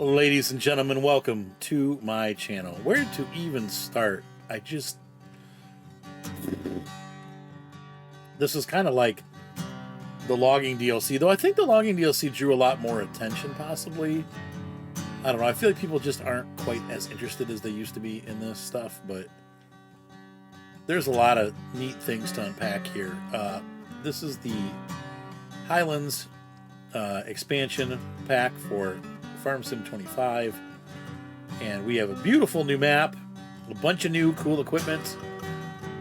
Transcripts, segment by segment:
Ladies and gentlemen, welcome to my channel. Where to even start? This is kind of like the logging DLC, though I think the logging DLC drew a lot more attention, possibly. I don't know, I feel like people just aren't quite as interested as they used to be in this stuff, but there's a lot of neat things to unpack here. This is the Highlands expansion pack for Farm Sim 25, and we have a beautiful new map, a bunch of new cool equipment,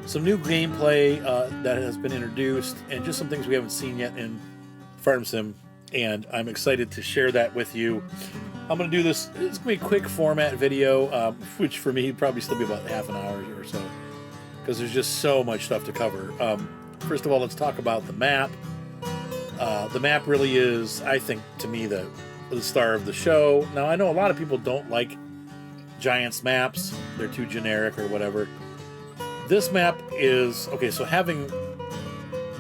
some new gameplay that has been introduced, and just some things we haven't seen yet in Farm Sim, and I'm excited to share that with you. I'm going to do this, it's going to be a quick format video, which for me probably still be about half an hour or so, because there's just so much stuff to cover. First of all, let's talk about the map. The map really is, I think, to me, the star of the show. Now, I know a lot of people don't like Giants maps. They're too generic or whatever. This map is, okay, so having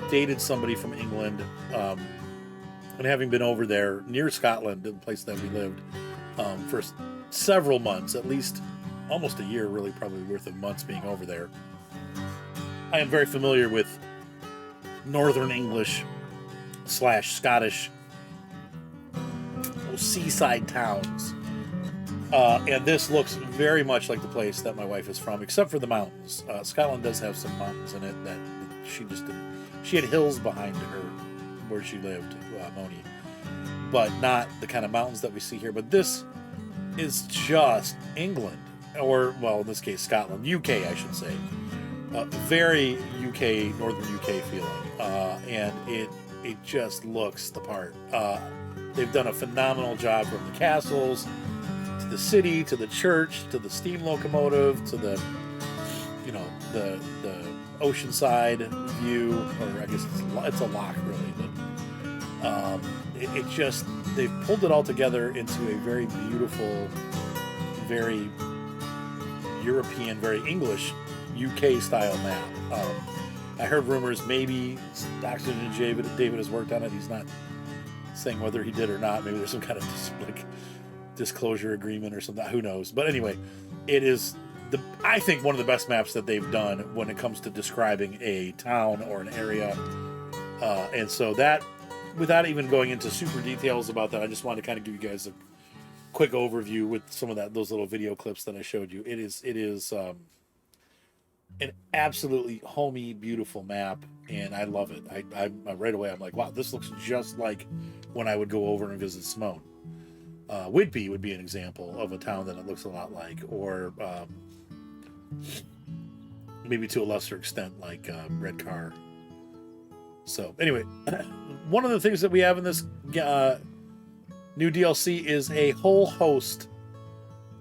dated somebody from England, and having been over there near Scotland, the place that we lived, for several months, at least almost a year, really probably worth of months being over there, I am very familiar with Northern English / Scottish seaside towns, and this looks very much like the place that my wife is from, except for the mountains. Scotland does have some mountains in it that she just didn't. She had hills behind her where she lived, Moni, but not the kind of mountains that we see here. But this is just England, or well, in this case, Scotland, UK, I should say. Very UK, northern UK feeling, and it just looks the part. They've done a phenomenal job from the castles, to the city, to the church, to the steam locomotive, to the, you know, the oceanside view, or I guess it's a lock really, but it just, they've pulled it all together into a very beautiful, very European, very English UK style map. I heard rumors maybe Oxygen David has worked on it. He's not saying whether he did or not. Maybe there's some kind of disclosure agreement or something. Who knows? But anyway, it is I think one of the best maps that they've done when it comes to describing a town or an area. And so that, without even going into super details about that, I just wanted to kind of give you guys a quick overview with some of those little video clips that I showed you. It is an absolutely homey, beautiful map, and I love it. I right away I'm like, wow, this looks just like when I would go over and visit Simone. Whitby would be an example of a town that it looks a lot like, or maybe to a lesser extent like Redcar. So anyway, one of the things that we have in this new DLC is a whole host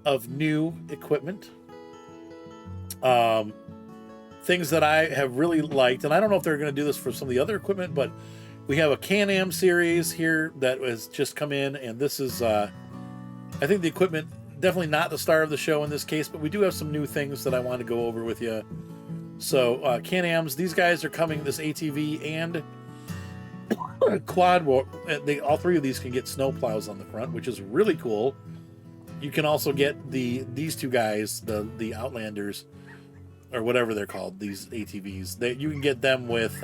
of new equipment. Things that I have really liked, and I don't know if they're going to do this for some of the other equipment, but we have a Can-Am series here that has just come in, and this is, I think the equipment, definitely not the star of the show in this case, but we do have some new things that I want to go over with you. So, Can-Ams, these guys are coming, this ATV and quad, all three of these can get snow plows on the front, which is really cool. You can also get these two guys, the Outlanders, or whatever they're called, these ATVs. You can get them with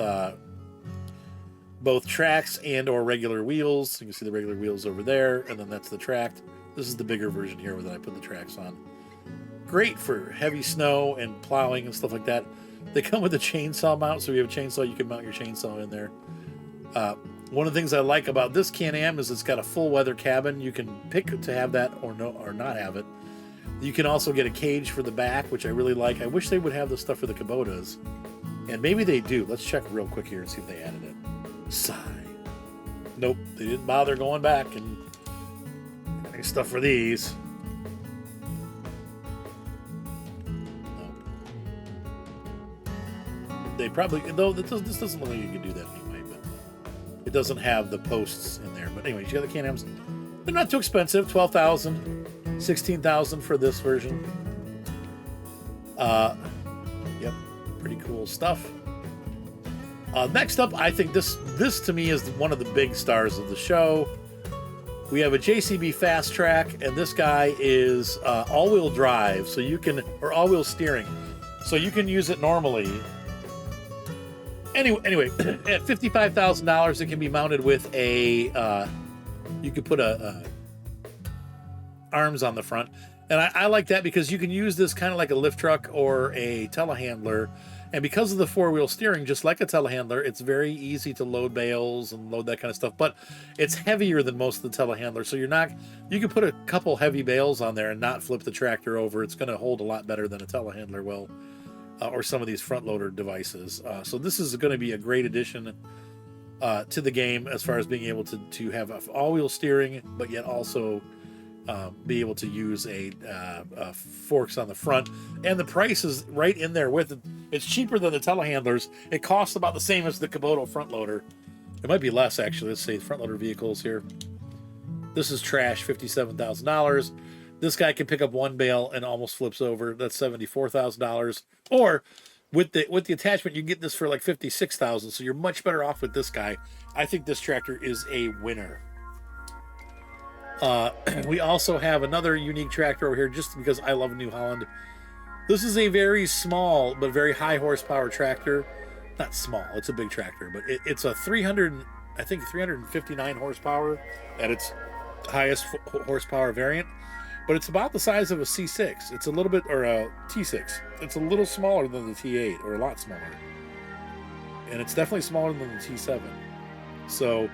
both tracks and or regular wheels. You can see the regular wheels over there, and then that's the tracked. This is the bigger version here that I put the tracks on. Great for heavy snow and plowing and stuff like that. They come with a chainsaw mount, so if you have a chainsaw, you can mount your chainsaw in there. One of the things I like about this Can-Am is it's got a full weather cabin. You can pick to have that or not have it. You can also get a cage for the back, which I really like. I wish they would have the stuff for the Kubotas. And maybe they do. Let's check real quick here and see if they added it. Sigh. Nope, they didn't bother going back and adding stuff for these. Nope. They probably, though this doesn't look like you can do that anyway, but it doesn't have the posts in there. But anyway, you got the Can-Ams. They're not too expensive, $12,000. 16,000 for this version. Yep, pretty cool stuff. Next up, I think this to me is one of the big stars of the show. We have a JCB Fast Track, and this guy is all-wheel drive, so you can, or all-wheel steering, so you can use it normally. Anyway, at $55,000, it can be mounted with a. You could put arms on the front, and I like that because you can use this kind of like a lift truck or a telehandler. And because of the four-wheel steering, just like a telehandler, it's very easy to load bales and load that kind of stuff. But it's heavier than most of the telehandlers, so you can put a couple heavy bales on there and not flip the tractor over. It's going to hold a lot better than a telehandler will, or some of these front-loader devices. So this is going to be a great addition to the game as far as being able to have all-wheel steering, but yet also be able to use a forks on the front. And the price is right in there with it. It's cheaper than the telehandlers. It costs about the same as the Kubota front loader. It might be less, actually. Let's say front loader vehicles here. This is trash, $57,000. This guy can pick up one bale and almost flips over. That's $74,000. Or with the attachment, you can get this for like $56,000. So you're much better off with this guy. I think this tractor is a winner. We also have another unique tractor over here, just because I love New Holland. This is a very small but very high horsepower tractor. Not small, it's a big tractor, but it's a 359 horsepower at its highest horsepower variant. But it's about the size of a C6. It's a little bit, or a T6. It's a little smaller than the T8, or a lot smaller. And it's definitely smaller than the T7. So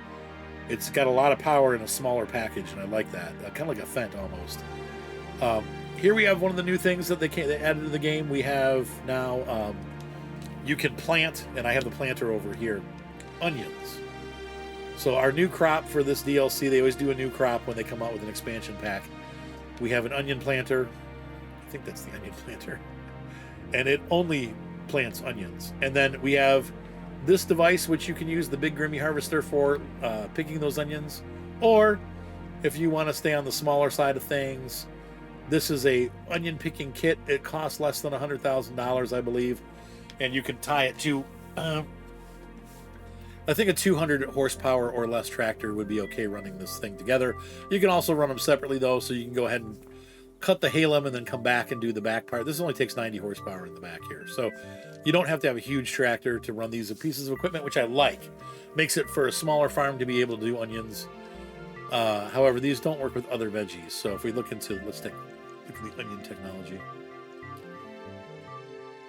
it's got a lot of power in a smaller package, and I like that. Kind of like a Fendt almost. Here we have one of the new things that they added to the game. We have now, you can plant, and I have the planter over here, onions. So our new crop for this DLC, they always do a new crop when they come out with an expansion pack. We have an onion planter. I think that's the onion planter. And it only plants onions. And then we have this device, which you can use the Big Grimmy Harvester for picking those onions. Or if you want to stay on the smaller side of things, this is a onion picking kit. It costs less than $100,000, I believe. And you can tie it to, I think a 200 horsepower or less tractor would be okay running this thing together. You can also run them separately, though, so you can go ahead and cut the halem and then come back and do the back part. This only takes 90 horsepower in the back here. So you don't have to have a huge tractor to run these pieces of equipment, which I like. Makes it for a smaller farm to be able to do onions. However, these don't work with other veggies. So if we look into, look at the onion technology.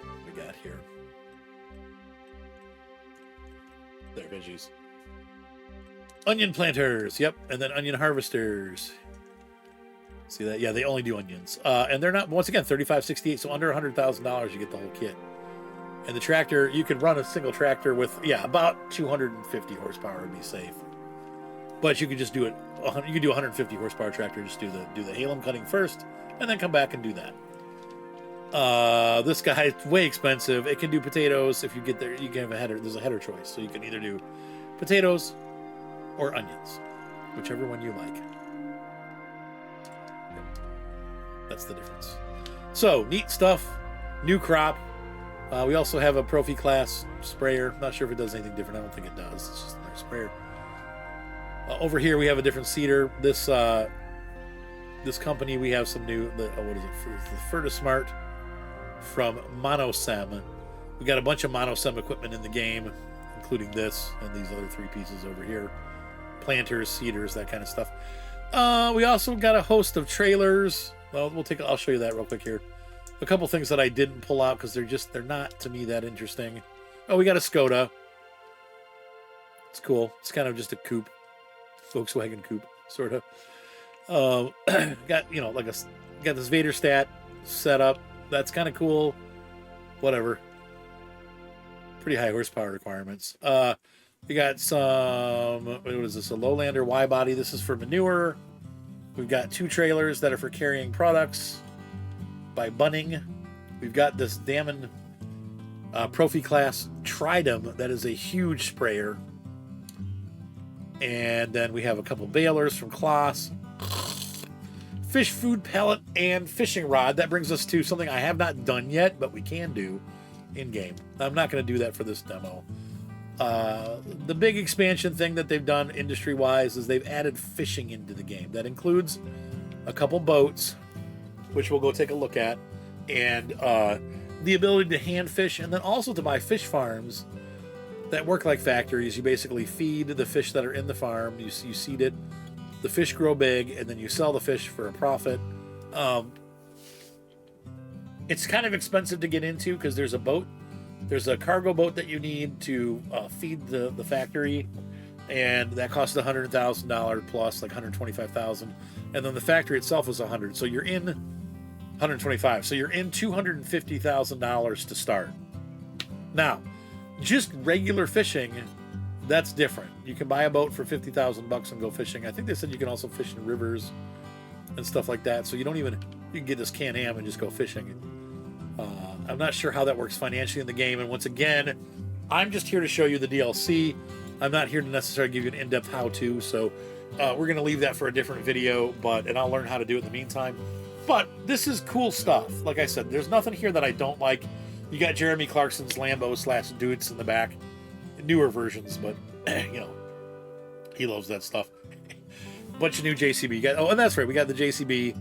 What we got here. There, veggies. Onion planters, yep, and then onion harvesters. See that? Yeah, they only do onions. And they're not, once again, $35.68, so under $100,000 you get the whole kit. And the tractor, you can run a single tractor with, yeah, about 250 horsepower would be safe. But you could just do it, you could do a 150 horsepower tractor, just do the halem cutting first, and then come back and do that. This guy is way expensive. It can do potatoes. If you get there, you can have a header. There's a header choice, so you can either do potatoes or onions, whichever one you like. That's the difference. So neat stuff. New crop. We also have a Profi class sprayer. Not sure if it does anything different. I don't think it does. It's just another sprayer. Over here we have a different seeder. This company, we have some new. What is it? The Fertismart from Monosem. We got a bunch of Monosem equipment in the game, including this and these other three pieces over here. Planters, seeders, that kind of stuff. We also got a host of trailers. Well, I'll show you that real quick here. A couple things that I didn't pull out because they're not to me that interesting. Oh, we got a Skoda. It's cool. It's kind of just a coupe, Volkswagen coupe, sort of. Got this Vader stat set up. That's kind of cool. Whatever. Pretty high horsepower requirements. We got some, what is this? A Lowlander Y body. This is for manure. We've got two trailers that are for carrying products by Bunning. We've got this Damon Profi class Tridem that is a huge sprayer. And then we have a couple balers from Kloss. Fish food pellet and fishing rod. That brings us to something I have not done yet, but we can do in game. I'm not going to do that for this demo. The big expansion thing that they've done industry-wise is they've added fishing into the game. That includes a couple boats, which we'll go take a look at, and the ability to hand fish, and then also to buy fish farms that work like factories. You basically feed the fish that are in the farm, you seed it, the fish grow big, and then you sell the fish for a profit. It's kind of expensive to get into because there's a cargo boat that you need to feed the factory, and that costs $100,000 plus, like $125,000, and then the factory itself is $100,000, so you're in $125,000, so you're in $250,000 to start. Now, just regular fishing, that's different. You can buy a boat for $50,000 and go fishing. I think they said you can also fish in rivers and stuff like that, so you can get this Can-Am and just go fishing. I'm not sure how that works financially in the game, and once again, I'm just here to show you the DLC. I'm not here to necessarily give you an in-depth how-to, so we're going to leave that for a different video, and I'll learn how to do it in the meantime. But this is cool stuff. Like I said, there's nothing here that I don't like. You got Jeremy Clarkson's Lambo/Dudes in the back. Newer versions, but, you know, he loves that stuff. Bunch of new JCB. And that's right, we got the JCB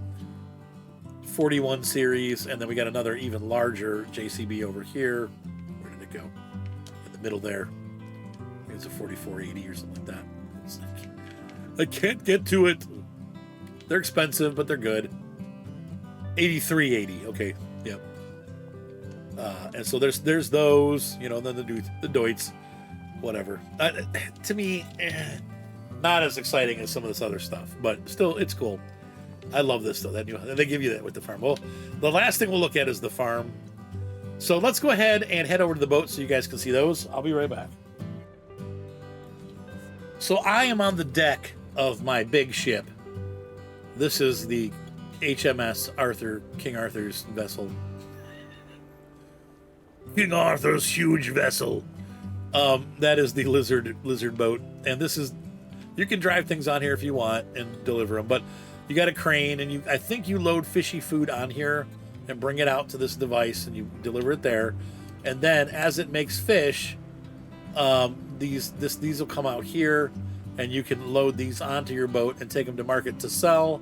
41 series, and then we got another even larger JCB over here. Where did it go? In the middle there. I think it's a 4480 or something like that. It's like, I can't get to it. They're expensive, but they're good. 8380. Okay, yep. And so there's those, you know, and then the Deutz, whatever. To me, not as exciting as some of this other stuff, but still, it's cool. I love this though. They give you that with the farm. Well, the last thing we'll look at is the farm. So let's go ahead and head over to the boat so you guys can see those. I'll be right back. So I am on the deck of my big ship. This is the HMS Arthur, King Arthur's vessel. King Arthur's huge vessel. That is the lizard boat, and this is, you can drive things on here if you want and deliver them, but you got a crane, and I think you load fishy food on here and bring it out to this device, and you deliver it there, and then as it makes fish, these will come out here, and you can load these onto your boat and take them to market to sell.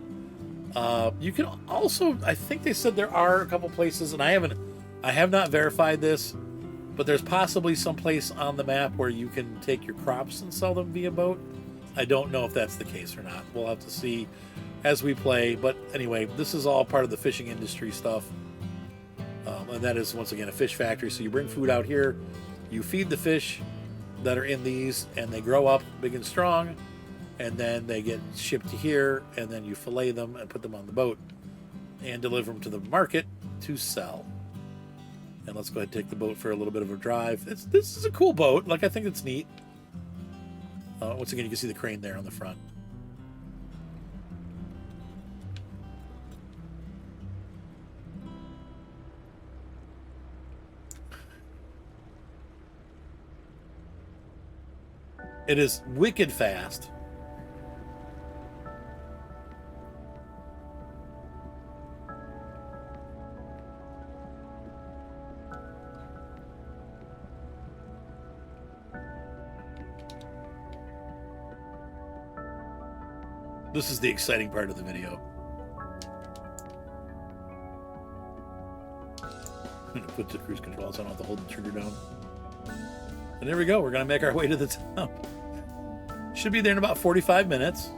You can also, I think they said there are a couple places, and I have not verified this, but there's possibly some place on the map where you can take your crops and sell them via boat. I don't know if that's the case or not. We'll have to see as we play. But anyway, this is all part of the fishing industry stuff. And that is, once again, a fish factory. So you bring food out here, you feed the fish that are in these, and they grow up big and strong, and then they get shipped to here, and then you fillet them and put them on the boat and deliver them to the market to sell. And let's go ahead and take the boat for a little bit of a drive. This is a cool boat. Like, I think it's neat. Once again, you can see the crane there on the front. It is wicked fast. This is the exciting part of the video. I'm going to put the cruise control so I don't have to hold the trigger down. And there we go. We're going to make our way to the town. Should be there in about 45 minutes.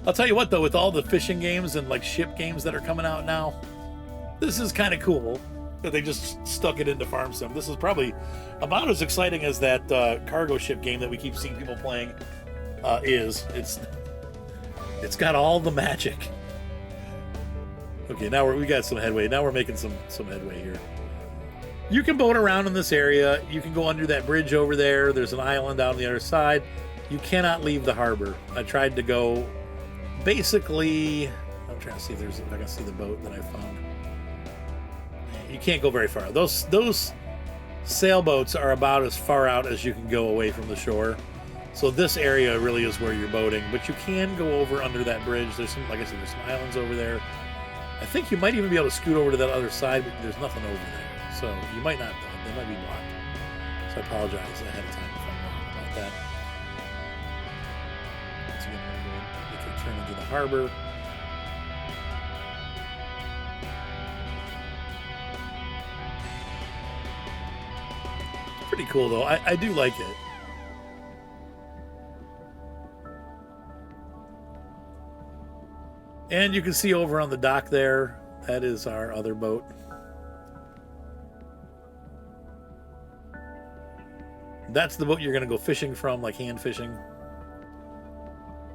I'll tell you what, though, with all the fishing games and like ship games that are coming out now, this is kind of cool that they just stuck it into Farm Sim. This is probably about as exciting as that cargo ship game that we keep seeing people playing is. It's got all the magic. Okay, now we got some headway. Now we're making some headway here. You can boat around in this area. You can go under that bridge over there. There's an island out on the other side. You cannot leave the harbor. I tried to go basically, I'm trying to see if I can see the boat that I found. You can't go very far. Those sailboats are about as far out as you can go away from the shore. So this area really is where you're boating, but you can go over under that bridge. There's some, like I said, there's some islands over there. I think you might even be able to scoot over to that other side, but there's nothing over there. So you might not, they might be blocked. So I apologize ahead of time if I'm wrong about that. Once again, we're going to make a turn into the harbor. Pretty cool though. I do like it. And you can see over on the dock there, that is our other boat. That's the boat you're going to go fishing from, like hand fishing.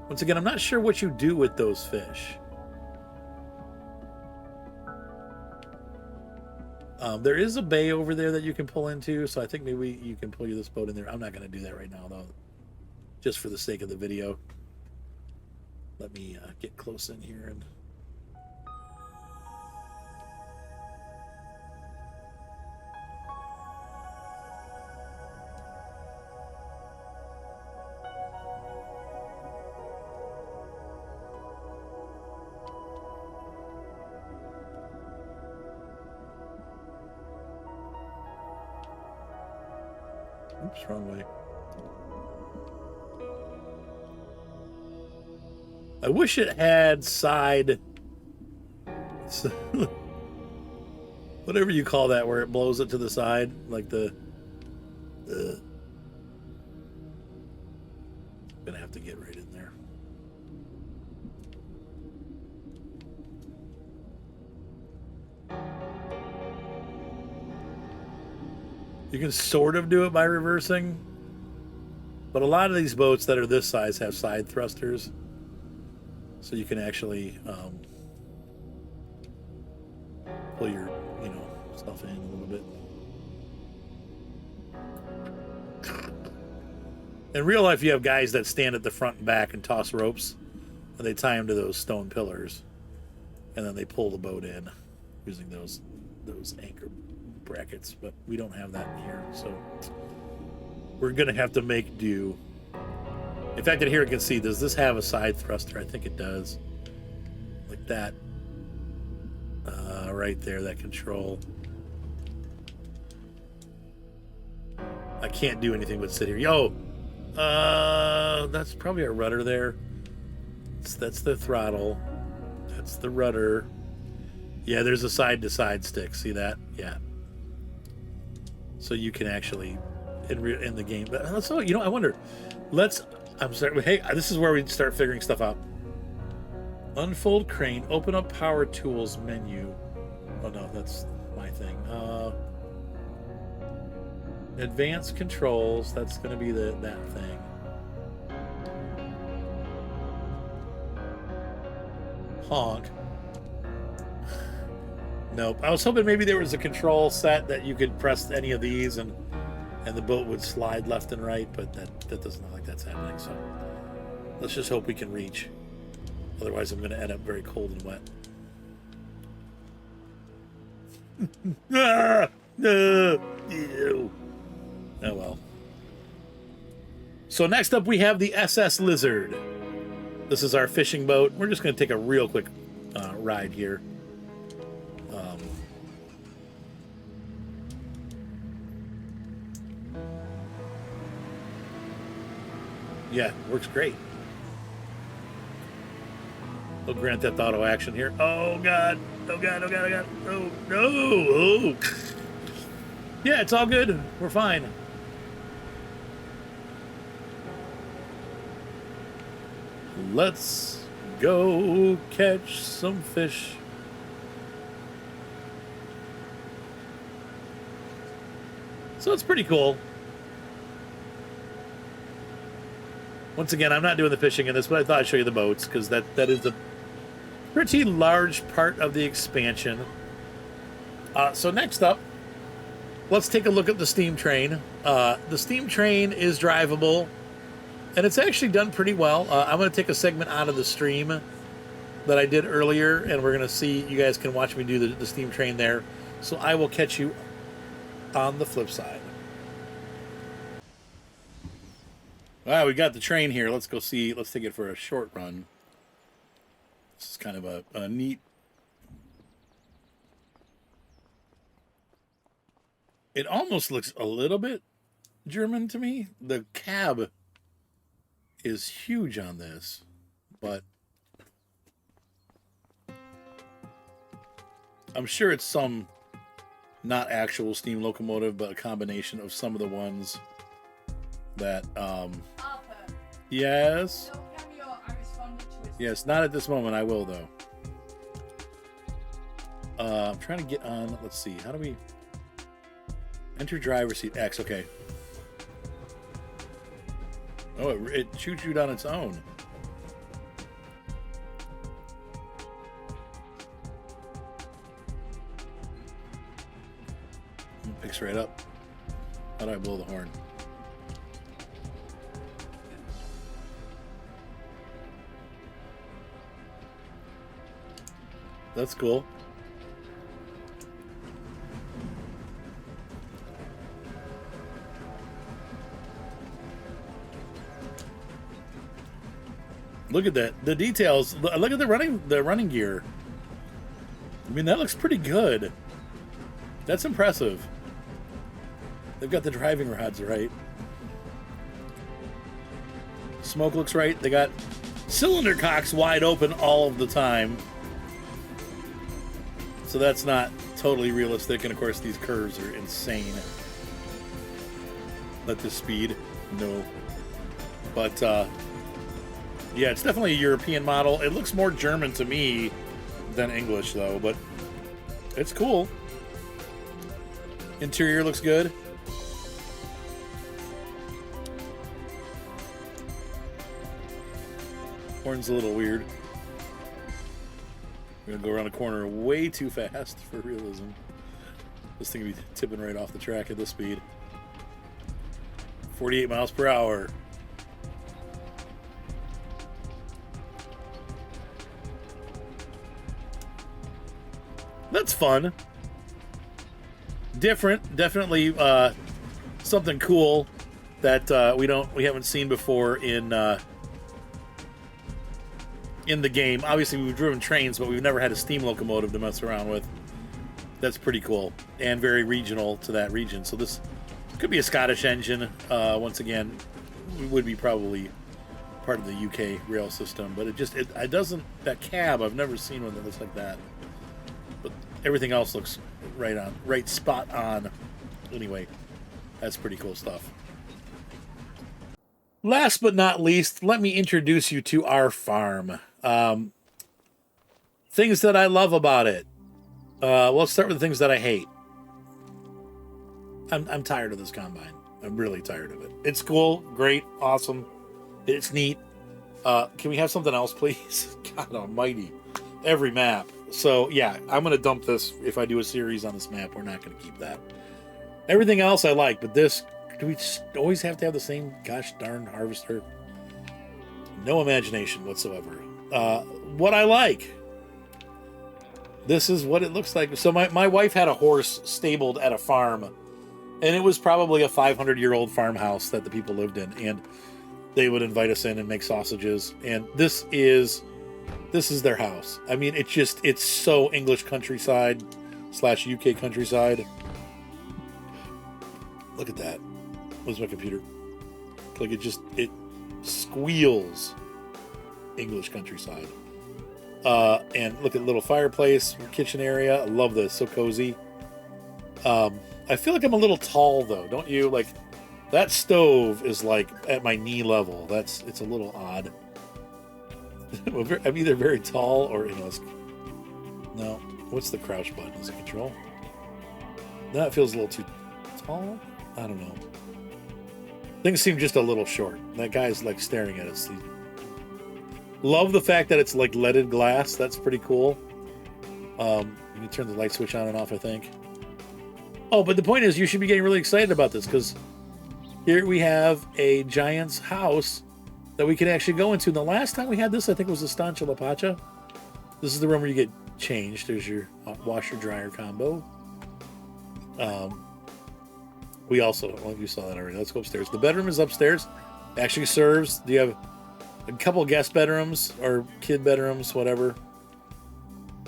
Once again, I'm not sure what you do with those fish. There is a bay over there that you can pull into, so I think maybe you can pull this boat in there. I'm not going to do that right now, though, just for the sake of the video. Let me get close in here and... Oops, wrong way. I wish it had side... whatever you call that, where it blows it to the side, like the... Gonna have to get right in there. You can sort of do it by reversing, but a lot of these boats that are this size have side thrusters, so you can actually pull your, stuff in a little bit. In real life, you have guys that stand at the front and back and toss ropes, and they tie them to those stone pillars, and then they pull the boat in using those anchor brackets, but we don't have that here, so we're gonna have to make do. In fact, in here you can see, does this have a side thruster? I think it does, like that. Right there, that control. I can't do anything but sit here. Yo, that's probably a rudder there. That's the throttle. That's the rudder. Yeah, there's a side-to-side stick. See that? Yeah. So you can actually, in the game. But so, I wonder. I'm sorry. Hey, this is where we start figuring stuff out. Unfold crane. Open up power tools menu. Oh no, that's my thing. Advanced controls. That's going to be that thing. Honk. Nope. I was hoping maybe there was a control set that you could press any of these and the boat would slide left and right, but that doesn't look like that's happening. So let's just hope we can reach. Otherwise, I'm going to end up very cold and wet. Ew. Oh well. So next up we have the SS Lizard. This is our fishing boat. We're just going to take a real quick ride here. Yeah, works great. Little Grand Theft Auto action here. Oh god! Oh god! Oh god! Oh god! Oh no! Oh. Yeah, it's all good. We're fine. Let's go catch some fish. So it's pretty cool. Once again, I'm not doing the fishing in this, but I thought I'd show you the boats, because that is a pretty large part of the expansion. So next up, let's take a look at the steam train. The steam train is drivable, and it's actually done pretty well. I'm going to take a segment out of the stream that I did earlier, and we're going to see, you guys can watch me do the steam train there. So I will catch you on the flip side. All right, we got the train here. Let's go see. Let's take it for a short run. This is kind of a neat It almost looks a little bit German to me. The cab is huge on this, but I'm sure it's some not actual steam locomotive, but a combination of some of the ones that Harper, yes. no cameo, I responded to his Yes, not at this moment. I will though. I'm trying to get on. Let's see. How do we enter driver's seat X? Okay. Oh, it shoots you on its own. It picks right up. How do I blow the horn? That's cool. Look at that. The details. Look at the running gear. I mean, that looks pretty good. That's impressive. They've got the driving rods right. Smoke looks right. They got cylinder cocks wide open all of the time. So that's not totally realistic. And of course, these curves are insane. At this speed, no. But, yeah, it's definitely a European model. It looks more German to me than English, though, but it's cool. Interior looks good. Horn's a little weird. We're going to go around a corner way too fast for realism. This thing would be tipping right off the track at this speed. 48 miles per hour. That's fun. Different, definitely something cool that we haven't seen before in the game. Obviously, we've driven trains, but we've never had a steam locomotive to mess around with. That's pretty cool and very regional to that region. So this could be a Scottish engine. Once again, we would be probably part of the UK rail system, but it doesn't. That cab, I've never seen one that looks like that. But everything else looks right spot on. Anyway, that's pretty cool stuff. Last but not least, let me introduce you to our farm. Things that I love about it. Let's start with the things that I hate. I'm tired of this combine. I'm really tired of it. It's cool, great, awesome. It's neat. Can we have something else, please? God almighty. Every map. So, yeah, I'm going to dump this. If I do a series on this map, we're not going to keep that. Everything else I like, but this, do we just always have to have the same gosh darn harvester? No imagination whatsoever. What I like. This is what it looks like. So my wife had a horse stabled at a farm, and it was probably a 500-year-old farmhouse that the people lived in, and they would invite us in and make sausages, and this is their house. I mean, it's so English countryside / UK countryside. Look at that. Where's my computer? Like it squeals English countryside. And look at the little fireplace, kitchen area. I love this. So cozy. I feel like I'm a little tall though, don't you? Like that stove is like at my knee level. It's a little odd. I'm either very tall or no. What's the crouch button? Is it control? That feels a little too tall. I don't know. Things seem just a little short. That guy's like staring at us. Love the fact that it's like leaded glass. That's pretty cool. You can turn the light switch on and off, I think. Oh, but the point is, you should be getting really excited about this because here we have a giant's house that we can actually go into. And the last time we had this, I think, was the Stancha La Pacha. This is the room where you get changed. There's your washer-dryer combo. We also, well, you saw that already. Let's go upstairs. The bedroom is upstairs. Actually serves. You have a couple guest bedrooms or kid bedrooms, whatever.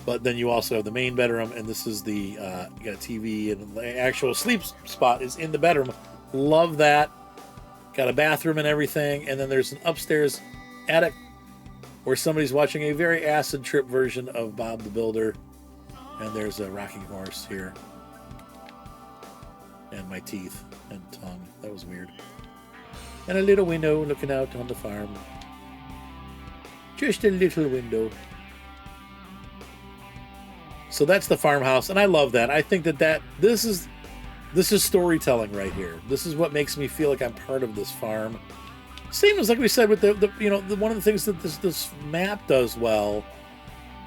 But then you also have the main bedroom, and this is the you got a TV, and the actual sleep spot is in the bedroom. Love that. Got a bathroom and everything, and then there's an upstairs attic where somebody's watching a very acid trip version of Bob the Builder, and there's a rocking horse here, and my teeth and tongue. That was weird. And a little window looking out on the farm. Just a little window. So that's the farmhouse, and I love that. I think that this is storytelling right here. This is what makes me feel like I'm part of this farm. Same as like we said with the one of the things that this map does well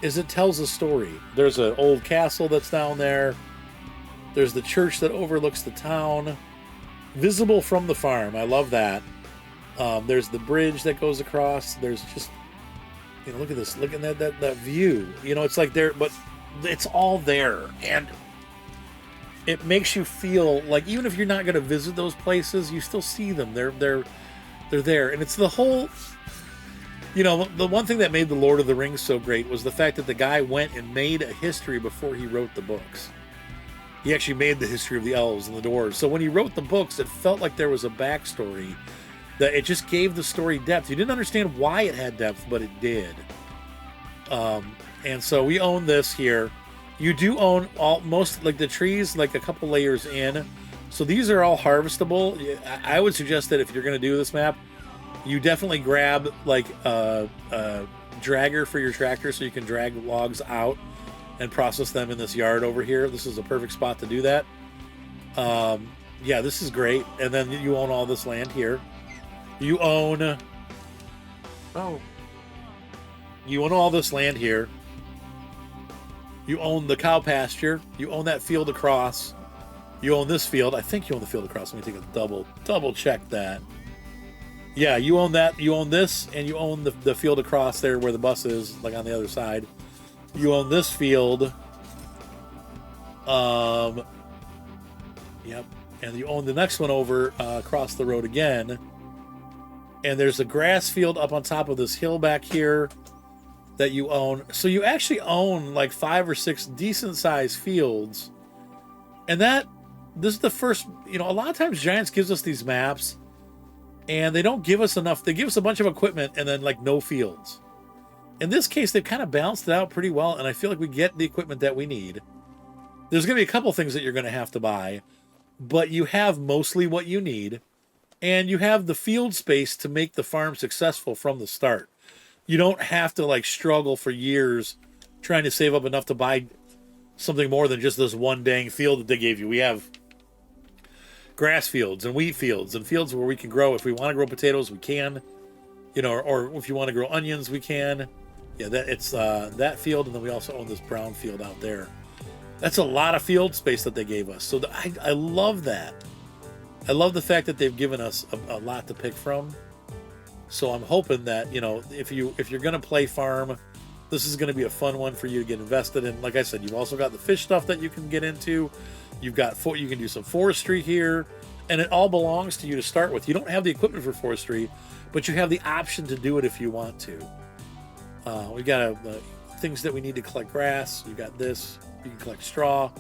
is it tells a story. There's an old castle that's down there. There's the church that overlooks the town, visible from the farm. I love that. There's the bridge that goes across. There's just, look at this. Look at that view. It's like there, but it's all there, and it makes you feel like even if you're not going to visit those places, you still see them. They're there, and it's the whole. The one thing that made the Lord of the Rings so great was the fact that the guy went and made a history before he wrote the books. He actually made the history of the elves and the dwarves. So when he wrote the books, it felt like there was a backstory, that it just gave the story depth. You didn't understand why it had depth, but it did. And so we own this here. You do own most, like the trees, like a couple layers in. So these are all harvestable. I would suggest that if you're going to do this map, you definitely grab like a dragger for your tractor so you can drag logs out and process them in this yard over here. This is a perfect spot to do that. Yeah, this is great. And then you own all this land here. You own all this land here. You own the cow pasture. You own that field across. You own this field. I think you own the field across. Let me take a double check that. Yeah, you own that. You own this, and you own the field across there where the bus is, like on the other side. You own this field. Yep. And you own the next one over across the road again. And there's a grass field up on top of this hill back here that you own. So you actually own like 5 or 6 decent sized fields. And this is the first, a lot of times Giants gives us these maps and they don't give us enough. They give us a bunch of equipment and then like no fields. In this case, they've kind of balanced it out pretty well. And I feel like we get the equipment that we need. There's going to be a couple things that you're going to have to buy, but you have mostly what you need. And you have the field space to make the farm successful from the start. You don't have to like struggle for years trying to save up enough to buy something more than just this one dang field that they gave you. We have grass fields and wheat fields and fields where we can grow. If we want to grow potatoes, we can. Or if you want to grow onions, we can. Yeah, it's that field, and then we also own this brown field out there. That's a lot of field space that they gave us. So I love that. I love the fact that they've given us a lot to pick from. So I'm hoping that, if you're going to play farm, this is going to be a fun one for you to get invested in. Like I said, you've also got the fish stuff that you can get into. You can do some forestry here, and it all belongs to you to start with. You don't have the equipment for forestry, but you have the option to do it if you want to. We got things that we need to collect grass. You got this. You can collect straw,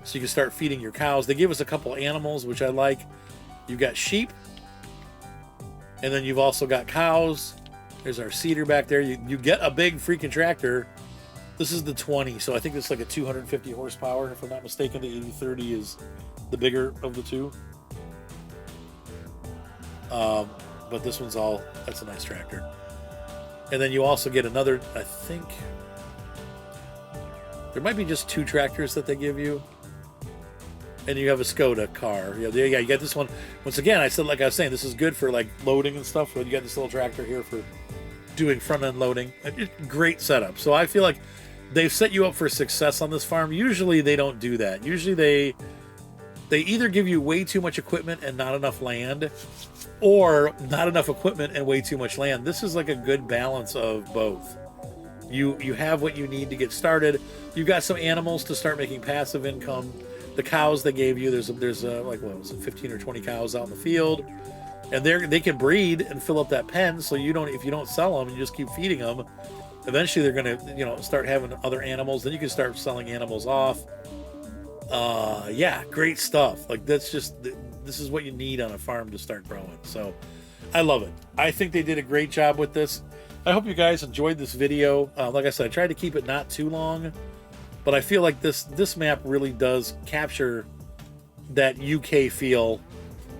so you can start feeding your cows. They gave us a couple animals, which I like. You've got sheep, and then you've also got cows. There's our cedar back there. You get a big freaking tractor. This is the 20, so I think it's like a 250 horsepower. If I'm not mistaken, the 8030 is the bigger of the two. But this one's that's a nice tractor. And then you also get another, I think, there might be just 2 tractors that they give you. And you have a Skoda car. Yeah, you got this one. Once again, I was saying, this is good for like loading and stuff. You got this little tractor here for doing front end loading. Great setup. So I feel like they've set you up for success on this farm. Usually they don't do that. Usually they either give you way too much equipment and not enough land, or not enough equipment and way too much land. This is like a good balance of both. You have what you need to get started. You've got some animals to start making passive income. The cows they gave you, there's like, what was it, 15 or 20 cows out in the field, and they can breed and fill up that pen. So if you don't sell them, you just keep feeding them, Eventually, they're going to, you know, start having other animals. Then you can start selling animals off. Yeah, great stuff. Like that's just this is what you need on a farm to start growing. So I love it. I think they did a great job with this. I hope you guys enjoyed this video. Like I said, I tried to keep it not too long, but I feel like this map really does capture that UK feel.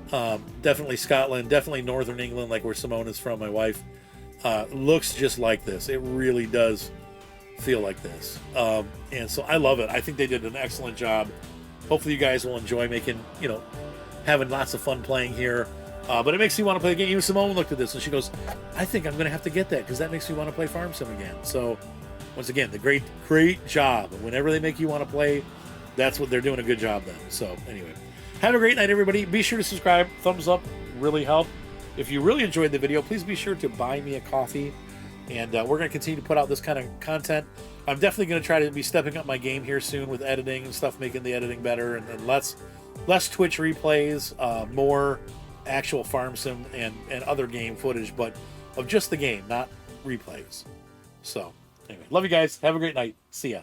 Definitely Scotland, definitely Northern England, like where Simone is from, my wife. Looks just like this. It really does feel like this. And so I love it. I think they did an excellent job. Hopefully you guys will enjoy making, you know, having lots of fun playing here. But it makes me want to play the game. Even Simone looked at this and she goes, I think I'm going to have to get that because that makes me want to play Farm Sim again. So once again, the great job. Whenever they make you want to play, that's what they're doing a good job then. So anyway, have a great night, everybody. Be sure to subscribe. Thumbs up really help. If you really enjoyed the video, please be sure to buy me a coffee. And we're going to continue to put out this kind of content. I'm definitely going to try to be stepping up my game here soon with editing and stuff, making the editing better, and less Twitch replays, more actual Farm Sim and other game footage, but of just the game, not replays. So anyway, love you guys. Have a great night. See ya.